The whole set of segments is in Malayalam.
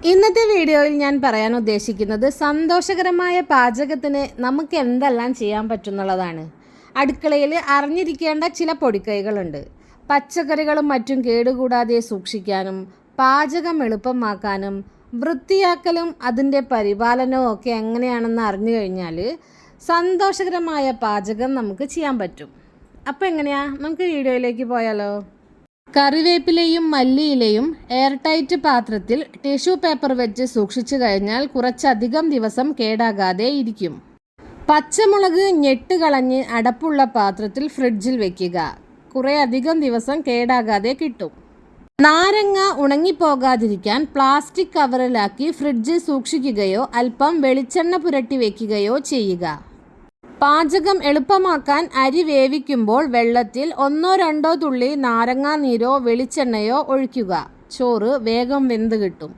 ഇന്നത്തെ വീഡിയോയിൽ ഞാൻ പറയാൻ ഉദ്ദേശിക്കുന്നത് സന്തോഷകരമായ പാചകത്തിന് നമുക്ക് എന്തെല്ലാം ചെയ്യാൻ പറ്റുന്നുള്ളതാണ്. അടുക്കളയിൽ അറിഞ്ഞിരിക്കേണ്ട ചില പൊടിക്കൈകളുണ്ട്. പച്ചക്കറികളും മറ്റും കേടുകൂടാതെ സൂക്ഷിക്കാനും പാചകം എളുപ്പമാക്കാനും വൃത്തിയാക്കലും അതിൻ്റെ പരിപാലനവും ഒക്കെ എങ്ങനെയാണെന്ന് അറിഞ്ഞു കഴിഞ്ഞാൽ സന്തോഷകരമായ പാചകം നമുക്ക് ചെയ്യാൻ പറ്റും. അപ്പോൾ എങ്ങനെയാ, നമുക്ക് വീഡിയോയിലേക്ക് പോയാലോ. കറിവേപ്പിലയും മല്ലിയിലയും എയർ ടൈറ്റ് പാത്രത്തിൽ ടിഷ്യൂ പേപ്പർ വെച്ച് സൂക്ഷിച്ചു കഴിഞ്ഞാൽ കുറച്ചധികം ദിവസം കേടാകാതെ ഇരിക്കും. പച്ചമുളക് ഞെട്ടുകളഞ്ഞ് അടപ്പുള്ള പാത്രത്തിൽ ഫ്രിഡ്ജിൽ വെക്കുക. കുറേ അധികം ദിവസം കേടാകാതെ കിട്ടും. നാരങ്ങ ഉണങ്ങിപ്പോകാതിരിക്കാൻ പ്ലാസ്റ്റിക് കവറിലാക്കി ഫ്രിഡ്ജിൽ സൂക്ഷിക്കുകയോ അല്പം വെളിച്ചെണ്ണ പുരട്ടി വയ്ക്കുകയോ ചെയ്യുക. പാചകം എളുപ്പമാക്കാൻ അരി വേവിക്കുമ്പോൾ വെള്ളത്തിൽ 1-2 തുള്ളി നാരങ്ങാനീരോ വെളിച്ചെണ്ണയോ ഒഴിക്കുക. ചോറ് വേഗം വെന്ത് കിട്ടും.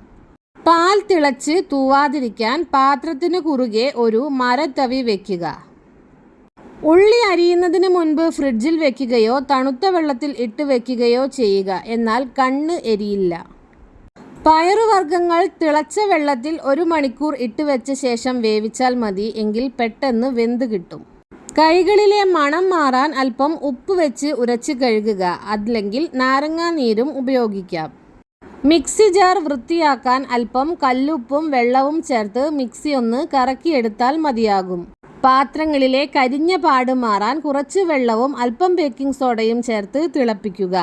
പാൽ തിളച്ച് തൂവാതിരിക്കാൻ പാത്രത്തിന് കുറുകെ ഒരു മരത്തവി വയ്ക്കുക. ഉള്ളി അരിയുന്നതിന് മുൻപ് ഫ്രിഡ്ജിൽ വെക്കുകയോ തണുത്ത വെള്ളത്തിൽ ഇട്ട് വയ്ക്കുകയോ ചെയ്യുക. എന്നാൽ കണ്ണ് എരിയില്ല. പയറുവർഗ്ഗങ്ങൾ തിളച്ച വെള്ളത്തിൽ 1 മണിക്കൂർ ഇട്ട് വെച്ച ശേഷം വേവിച്ചാൽ മതി. എങ്കിൽ പെട്ടെന്ന് വെന്ത് കിട്ടും. കൈകളിലെ മണം മാറാൻ അല്പം ഉപ്പ് വെച്ച് ഉരച്ച് കഴുകുക. അല്ലെങ്കിൽ നാരങ്ങാനീരും ഉപയോഗിക്കാം. മിക്സി ജാർ വൃത്തിയാക്കാൻ അല്പം കല്ലുപ്പും വെള്ളവും ചേർത്ത് മിക്സി ഒന്ന് കറക്കിയെടുത്താൽ മതിയാകും. പാത്രങ്ങളിലെ കരിഞ്ഞ പാട് മാറാൻ കുറച്ച് വെള്ളവും അല്പം ബേക്കിംഗ് സോഡയും ചേർത്ത് തിളപ്പിക്കുക.